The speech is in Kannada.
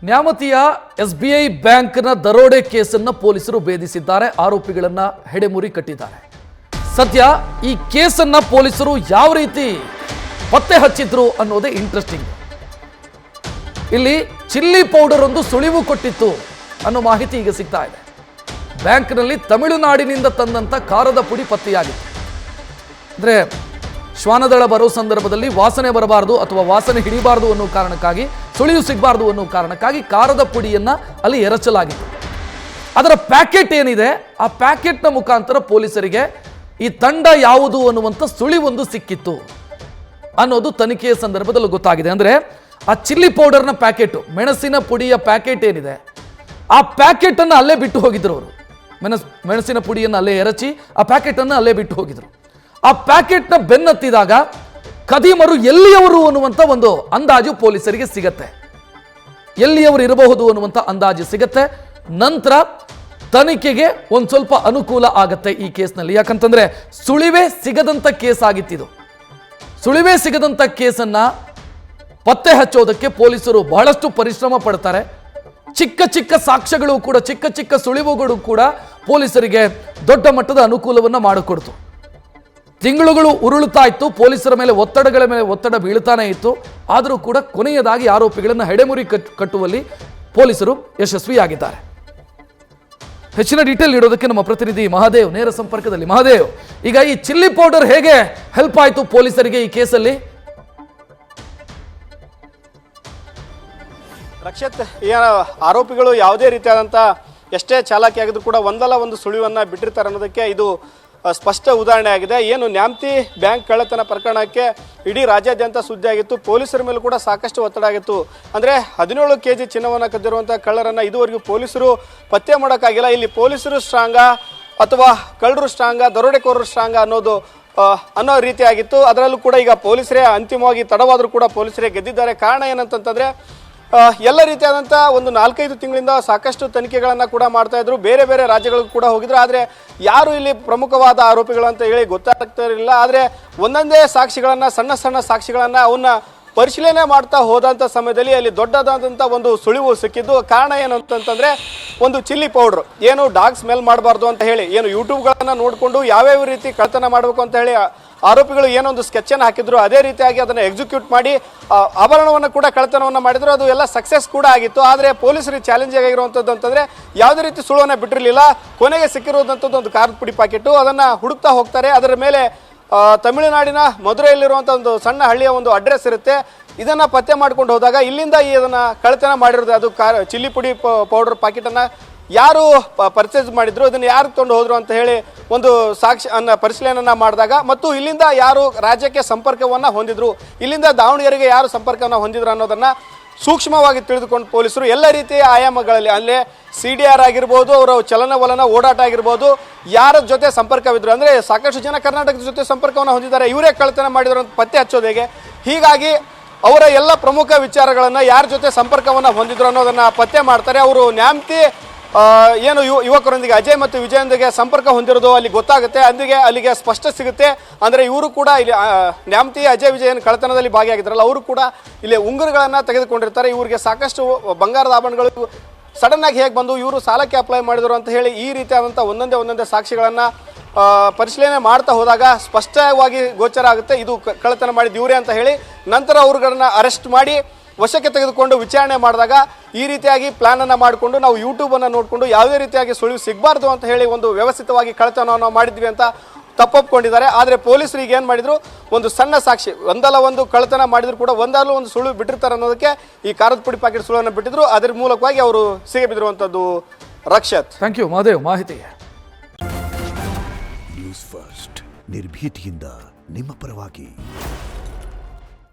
ನ್ಯಾಮತಿಯ SBI ಬ್ಯಾಂಕ್ನ ದರೋಡೆ ಕೇಸನ್ನು ಪೊಲೀಸರು ಭೇದಿಸಿದ್ದಾರೆ. ಆರೋಪಿಗಳನ್ನು ಹೆಡೆಮುರಿ ಕಟ್ಟಿದ್ದಾರೆ. ಸದ್ಯ ಈ ಕೇಸನ್ನು ಪೊಲೀಸರು ಯಾವ ರೀತಿ ಪತ್ತೆ ಹಚ್ಚಿದ್ರು ಅನ್ನೋದೇ ಇಂಟ್ರೆಸ್ಟಿಂಗ್. ಇಲ್ಲಿ ಚಿಲ್ಲಿ ಪೌಡರ್ ಒಂದು ಸುಳಿವು ಕೊಟ್ಟಿತ್ತು ಅನ್ನೋ ಮಾಹಿತಿ ಈಗ ಸಿಗ್ತಾ ಇದೆ. ಬ್ಯಾಂಕ್ನಲ್ಲಿ ತಮಿಳುನಾಡಿನಿಂದ ತಂದಂಥ ಖಾರದ ಪುಡಿ ಪತ್ತೆಯಾಗಿತ್ತು. ಅಂದರೆ ಶ್ವಾನದಳ ಬರೋ ಸಂದರ್ಭದಲ್ಲಿ ವಾಸನೆ ಬರಬಾರದು ಅಥವಾ ವಾಸನೆ ಹಿಡಿಬಾರದು ಅನ್ನೋ ಕಾರಣಕ್ಕಾಗಿ, ಸುಳಿವು ಸಿಗಬಾರ್ದು ಅನ್ನೋ ಕಾರಣಕ್ಕಾಗಿ ಖಾರದ ಪುಡಿಯನ್ನು ಅಲ್ಲಿ ಎರಚಲಾಗಿತ್ತು. ಅದರ ಪ್ಯಾಕೆಟ್ ಏನಿದೆ, ಆ ಪ್ಯಾಕೆಟ್ನ ಮುಖಾಂತರ ಪೊಲೀಸರಿಗೆ ಈ ತಂಡ ಯಾವುದು ಅನ್ನುವಂಥ ಸುಳಿವೊಂದು ಸಿಕ್ಕಿತ್ತು ಅನ್ನೋದು ತನಿಖೆಯ ಸಂದರ್ಭದಲ್ಲಿ ಗೊತ್ತಾಗಿದೆ. ಅಂದರೆ ಆ ಚಿಲ್ಲಿ ಪೌಡರ್ನ ಪ್ಯಾಕೆಟು, ಮೆಣಸಿನ ಪುಡಿಯ ಪ್ಯಾಕೆಟ್ ಏನಿದೆ, ಆ ಪ್ಯಾಕೆಟನ್ನು ಅಲ್ಲೇ ಬಿಟ್ಟು ಹೋಗಿದ್ರು ಅವರು. ಮೆಣಸಿನ ಪುಡಿಯನ್ನು ಅಲ್ಲೇ ಎರಚಿ ಆ ಪ್ಯಾಕೆಟನ್ನು ಅಲ್ಲೇ ಬಿಟ್ಟು ಹೋಗಿದ್ರು. ಆ ಪ್ಯಾಕೆಟ್ನ ಬೆನ್ನತ್ತಿದಾಗ ಖದೀಮರು ಎಲ್ಲಿಯವರು ಅನ್ನುವಂಥ ಒಂದು ಅಂದಾಜು ಪೊಲೀಸರಿಗೆ ಸಿಗತ್ತೆ. ಎಲ್ಲಿಯವರು ಇರಬಹುದು ಅನ್ನುವಂಥ ಅಂದಾಜು ಸಿಗತ್ತೆ. ನಂತರ ತನಿಖೆಗೆ ಒಂದು ಸ್ವಲ್ಪ ಅನುಕೂಲ ಆಗತ್ತೆ ಈ ಕೇಸ್ನಲ್ಲಿ. ಯಾಕಂತಂದ್ರೆ ಸುಳಿವೇ ಸಿಗದಂಥ ಕೇಸ್ ಆಗಿತ್ತಿದು. ಸುಳಿವೇ ಸಿಗದಂಥ ಕೇಸನ್ನ ಪತ್ತೆ ಹಚ್ಚೋದಕ್ಕೆ ಪೊಲೀಸರು ಬಹಳಷ್ಟು ಪರಿಶ್ರಮ ಪಡ್ತಾರೆ. ಚಿಕ್ಕ ಚಿಕ್ಕ ಸಾಕ್ಷ್ಯಗಳು ಕೂಡ, ಚಿಕ್ಕ ಚಿಕ್ಕ ಸುಳಿವುಗಳು ಕೂಡ ಪೊಲೀಸರಿಗೆ ದೊಡ್ಡ ಮಟ್ಟದ ಅನುಕೂಲವನ್ನು ಮಾಡಿಕೊಡ್ತು. ತಿಂಗಳುಗಳು ಉರುಳುತ್ತಾ ಇತ್ತು, ಪೊಲೀಸರ ಮೇಲೆ ಒತ್ತಡಗಳ ಮೇಲೆ ಒತ್ತಡ ಬೀಳ್ತಾನೆ ಇತ್ತು. ಆದರೂ ಕೂಡ ಕೊನೆಯದಾಗಿ ಆರೋಪಿಗಳನ್ನು ಹೆಡೆಮುರಿ ಕಟ್ಟುವಲ್ಲಿ ಪೊಲೀಸರು ಯಶಸ್ವಿಯಾಗಿದ್ದಾರೆ. ಹೆಚ್ಚಿನ ಡೀಟೇಲ್ ನೀಡೋದಕ್ಕೆ ನಮ್ಮ ಪ್ರತಿನಿಧಿ ಮಹಾದೇವ್ ನೇರ ಸಂಪರ್ಕದಲ್ಲಿ. ಮಹಾದೇವ್, ಈಗ ಈ ಚಿಲ್ಲಿ ಪೌಡರ್ ಹೇಗೆ ಹೆಲ್ಪ್ ಆಯಿತು ಪೊಲೀಸರಿಗೆ ಈ ಕೇಸಲ್ಲಿ? ರಕ್ಷಿತ್, ಆರೋಪಿಗಳು ಯಾವುದೇ ರೀತಿಯಾದಂಥ ಎಷ್ಟೇ ಚಾಲಾಕಿ ಆಗಿದ್ರು ಕೂಡ ಒಂದಲ್ಲ ಒಂದು ಸುಳಿವನ್ನು ಬಿಟ್ಟಿರ್ತಾರೆ ಅನ್ನೋದಕ್ಕೆ ಇದು ಸ್ಪಷ್ಟ ಉದಾಹರಣೆ ಆಗಿದೆ. ಏನು ನ್ಯಾಮತಿ ಬ್ಯಾಂಕ್ ಕಳ್ಳತನ ಪ್ರಕರಣಕ್ಕೆ ಇಡೀ ರಾಜ್ಯಾದ್ಯಂತ ಸುದ್ದಿ ಆಗಿತ್ತು. ಪೊಲೀಸರ ಮೇಲೂ ಕೂಡ ಸಾಕಷ್ಟು ಒತ್ತಡ ಆಗಿತ್ತು. ಅಂದರೆ 17 kg ಚಿನ್ನವನ್ನು ಕದ್ದಿರುವಂಥ ಕಳ್ಳರನ್ನು ಇದುವರೆಗೂ ಪೊಲೀಸರು ಪತ್ತೆ ಮಾಡೋಕ್ಕಾಗಿಲ್ಲ. ಇಲ್ಲಿ ಪೊಲೀಸರು ಸ್ಟ್ರಾಂಗ ಅಥವಾ ಕಳ್ಳರು ಸ್ಟ್ರಾಂಗ, ದರೋಡೆಕೋರರು ಸ್ಟ್ರಾಂಗ ಅನ್ನೋ ರೀತಿಯಾಗಿತ್ತು. ಅದರಲ್ಲೂ ಕೂಡ ಈಗ ಪೊಲೀಸರೇ ಅಂತಿಮವಾಗಿ ತಡವಾದರೂ ಕೂಡ ಪೊಲೀಸರೇ ಗೆದ್ದಿದ್ದಾರೆ. ಕಾರಣ ಏನಂತಂತಂದರೆ ಎಲ್ಲ ರೀತಿಯಾದಂಥ ಒಂದು 4-5 ತಿಂಗಳಿಂದ ಸಾಕಷ್ಟು ತನಿಖೆಗಳನ್ನು ಕೂಡ ಮಾಡ್ತಾ ಇದ್ರು. ಬೇರೆ ಬೇರೆ ರಾಜ್ಯಗಳಿಗೂ ಕೂಡ ಹೋಗಿದ್ರು. ಆದರೆ ಯಾರು ಇಲ್ಲಿ ಪ್ರಮುಖವಾದ ಆರೋಪಿಗಳು ಅಂತ ಹೇಳಿ ಗೊತ್ತಾಗ್ತಾ ಇರಲಿಲ್ಲ. ಆದರೆ ಒಂದೊಂದೇ ಸಾಕ್ಷಿಗಳನ್ನು, ಸಣ್ಣ ಸಣ್ಣ ಸಾಕ್ಷಿಗಳನ್ನು ಅವನ್ನ ಪರಿಶೀಲನೆ ಮಾಡ್ತಾ ಹೋದಂಥ ಸಮಯದಲ್ಲಿ ಅಲ್ಲಿ ದೊಡ್ಡದಾದಂಥ ಒಂದು ಸುಳಿವು ಸಿಕ್ಕಿದ್ದು. ಕಾರಣ ಏನು ಅಂತಂತಂದರೆ ಒಂದು ಚಿಲ್ಲಿ ಪೌಡ್ರು, ಏನು ಡಾಗ್ ಸ್ಮೆಲ್ ಮಾಡಬಾರ್ದು ಅಂತ ಹೇಳಿ, ಏನು ಯೂಟ್ಯೂಬ್ಗಳನ್ನು ನೋಡಿಕೊಂಡು ಯಾವ್ಯಾವ ರೀತಿ ಕಳ್ಳತನ ಮಾಡಬೇಕು ಅಂತ ಹೇಳಿ ಆರೋಪಿಗಳು ಏನೊಂದು ಸ್ಕೆಚನ್ನು ಹಾಕಿದ್ರು, ಅದೇ ರೀತಿಯಾಗಿ ಅದನ್ನು ಎಕ್ಸಿಕ್ಯೂಟ್ ಮಾಡಿ ಆಭರಣವನ್ನು ಕೂಡ ಕಳ್ಳತನವನ್ನು ಮಾಡಿದ್ರು. ಅದು ಎಲ್ಲ ಸಕ್ಸಸ್ ಕೂಡ ಆಗಿತ್ತು. ಆದರೆ ಪೊಲೀಸರಿಗೆ ಚಾಲೆಂಜಿಂಗ್ ಆಗಿರುವಂಥದ್ದು ಅಂತಂದರೆ ಯಾವುದೇ ರೀತಿ ಸುಳುವನ್ನು ಬಿಟ್ಟಿರಲಿಲ್ಲ. ಕೊನೆಗೆ ಸಿಕ್ಕಿರುವಂಥದ್ದು ಒಂದು ಖಾರದ ಪುಡಿ ಪ್ಯಾಕೆಟು. ಅದನ್ನು ಹುಡುಕ್ತಾ ಹೋಗ್ತಾರೆ. ಅದರ ಮೇಲೆ ತಮಿಳುನಾಡಿನ ಮಧುರೈಯಲ್ಲಿರುವಂಥ ಒಂದು ಸಣ್ಣ ಹಳ್ಳಿಯ ಒಂದು ಅಡ್ರೆಸ್ ಇರುತ್ತೆ. ಇದನ್ನು ಪತ್ತೆ ಮಾಡ್ಕೊಂಡು ಹೋದಾಗ ಇಲ್ಲಿಂದ ಇದನ್ನು ಕಳ್ಳತನ ಮಾಡಿರೋದು, ಅದು ಚಿಲ್ಲಿ ಪುಡಿ ಪೌಡರ್ ಪ್ಯಾಕೆಟನ್ನು ಯಾರು ಪರ್ಚೇಸ್ ಮಾಡಿದ್ರು, ಇದನ್ನು ಯಾರು ತೊಗೊಂಡು ಹೋದ್ರು ಅಂತ ಹೇಳಿ ಒಂದು ಸಾಕ್ಷಿ ಪರಿಶೀಲನೆಯನ್ನು ಮಾಡಿದಾಗ, ಮತ್ತು ಇಲ್ಲಿಂದ ಯಾರು ರಾಜ್ಯಕ್ಕೆ ಸಂಪರ್ಕವನ್ನು ಹೊಂದಿದ್ರು, ಇಲ್ಲಿಂದ ದಾವಣಗೆರೆಗೆ ಯಾರು ಸಂಪರ್ಕವನ್ನು ಹೊಂದಿದ್ರು ಅನ್ನೋದನ್ನು ಸೂಕ್ಷ್ಮವಾಗಿ ತಿಳಿದುಕೊಂಡು ಪೊಲೀಸರು ಎಲ್ಲ ರೀತಿಯ ಆಯಾಮಗಳಲ್ಲಿ, ಅಲ್ಲೇ CDR ಆಗಿರ್ಬೋದು, ಅವರ ಚಲನವಲನ ಓಡಾಟ ಆಗಿರ್ಬೋದು, ಯಾರ ಜೊತೆ ಸಂಪರ್ಕವಿದ್ರು, ಅಂದರೆ ಸಾಕಷ್ಟು ಜನ ಕರ್ನಾಟಕದ ಜೊತೆ ಸಂಪರ್ಕವನ್ನು ಹೊಂದಿದ್ದಾರೆ, ಇವರೇ ಕಳ್ಳತನ ಮಾಡಿದ್ರು ಅಂತ ಪತ್ತೆ ಹಚ್ಚೋದು ಹೇಗೆ, ಹೀಗಾಗಿ ಅವರ ಎಲ್ಲ ಪ್ರಮುಖ ವಿಚಾರಗಳನ್ನು ಯಾರ ಜೊತೆ ಸಂಪರ್ಕವನ್ನು ಹೊಂದಿದ್ರು ಅನ್ನೋದನ್ನು ಪತ್ತೆ ಮಾಡ್ತಾರೆ. ಅವರು ನ್ಯಾಮತಿ ಏನು ಯುವಕರೊಂದಿಗೆ ಅಜಯ್ ಮತ್ತು ವಿಜಯೊಂದಿಗೆ ಸಂಪರ್ಕ ಹೊಂದಿರೋದು ಅಲ್ಲಿ ಗೊತ್ತಾಗುತ್ತೆ. ಅಲ್ಲಿಗೆ ಸ್ಪಷ್ಟ ಸಿಗುತ್ತೆ. ಅಂದರೆ ಇವರು ಕೂಡ ಇಲ್ಲಿ ನ್ಯಾಮತಿ ಅಜಯ್ ವಿಜಯನ್ ಕಳ್ಳತನದಲ್ಲಿ ಭಾಗಿಯಾಗಿದ್ದಾರಲ್ಲ, ಅವರು ಕೂಡ ಇಲ್ಲಿ ಉಂಗುರಗಳನ್ನು ತೆಗೆದುಕೊಂಡಿರ್ತಾರೆ. ಇವರಿಗೆ ಸಾಕಷ್ಟು ಬಂಗಾರದ ಆಭರಣಗಳು ಸಡನ್ ಆಗಿ ಹೇಗೆ ಬಂದು, ಇವರು ಸಾಲಕ್ಕೆ ಅಪ್ಲೈ ಮಾಡಿದರು ಅಂತ ಹೇಳಿ ಈ ರೀತಿಯಾದಂಥ ಒಂದೊಂದೇ ಸಾಕ್ಷಿಗಳನ್ನು ಪರಿಶೀಲನೆ ಮಾಡ್ತಾ ಹೋದಾಗ ಸ್ಪಷ್ಟವಾಗಿ ಗೋಚರ ಆಗುತ್ತೆ ಇದು ಕಳ್ಳತನ ಮಾಡಿದ್ದು ಇವರೇ ಅಂತ ಹೇಳಿ. ನಂತರ ಅವ್ರುಗಳನ್ನ ಅರೆಸ್ಟ್ ಮಾಡಿ ವಶಕ್ಕೆ ತೆಗೆದುಕೊಂಡು ವಿಚಾರಣೆ ಮಾಡಿದಾಗ ಈ ರೀತಿಯಾಗಿ ಪ್ಲಾನನ್ನು ಮಾಡಿಕೊಂಡು ನಾವು ಯೂಟ್ಯೂಬನ್ನು ನೋಡಿಕೊಂಡು ಯಾವುದೇ ರೀತಿಯಾಗಿ ಸುಳಿವು ಸಿಗಬಾರ್ದು ಅಂತ ಹೇಳಿ ಒಂದು ವ್ಯವಸ್ಥಿತವಾಗಿ ಕಳ್ಳತನವನ್ನು ಮಾಡಿದ್ವಿ ಅಂತ ತಪ್ಪೊಪ್ಕೊಂಡಿದ್ದಾರೆ. ಆದರೆ ಪೊಲೀಸರು ಈಗ ಏನು ಮಾಡಿದ್ರು, ಒಂದು ಸಣ್ಣ ಸಾಕ್ಷಿ, ಒಂದಲ್ಲ ಒಂದು ಕಳ್ಳತನ ಮಾಡಿದ್ರು ಕೂಡ ಒಂದಲ್ಲ ಒಂದು ಸುಳಿವು ಬಿಟ್ಟಿರ್ತಾರೆ ಅನ್ನೋದಕ್ಕೆ ಈ ಖಾರದ ಪುಡಿ ಪ್ಯಾಕೆಟ್ ಸುಳುವನ್ನು ಬಿಟ್ಟಿದ್ರು. ಅದರ ಮೂಲಕವಾಗಿ ಅವರು ಸಿಗಬಿದ್ದಿರುವಂಥದ್ದು. ರಕ್ಷತ್, ಥ್ಯಾಂಕ್ ಯು ಮಹಾದೇವ್ ಮಾಹಿತಿ. ನ್ಯೂಸ್ ಫಸ್ಟ್, ನಿರ್ಭೀತಿಯಿಂದ ನಿಮ್ಮ ಪರವಾಗಿ.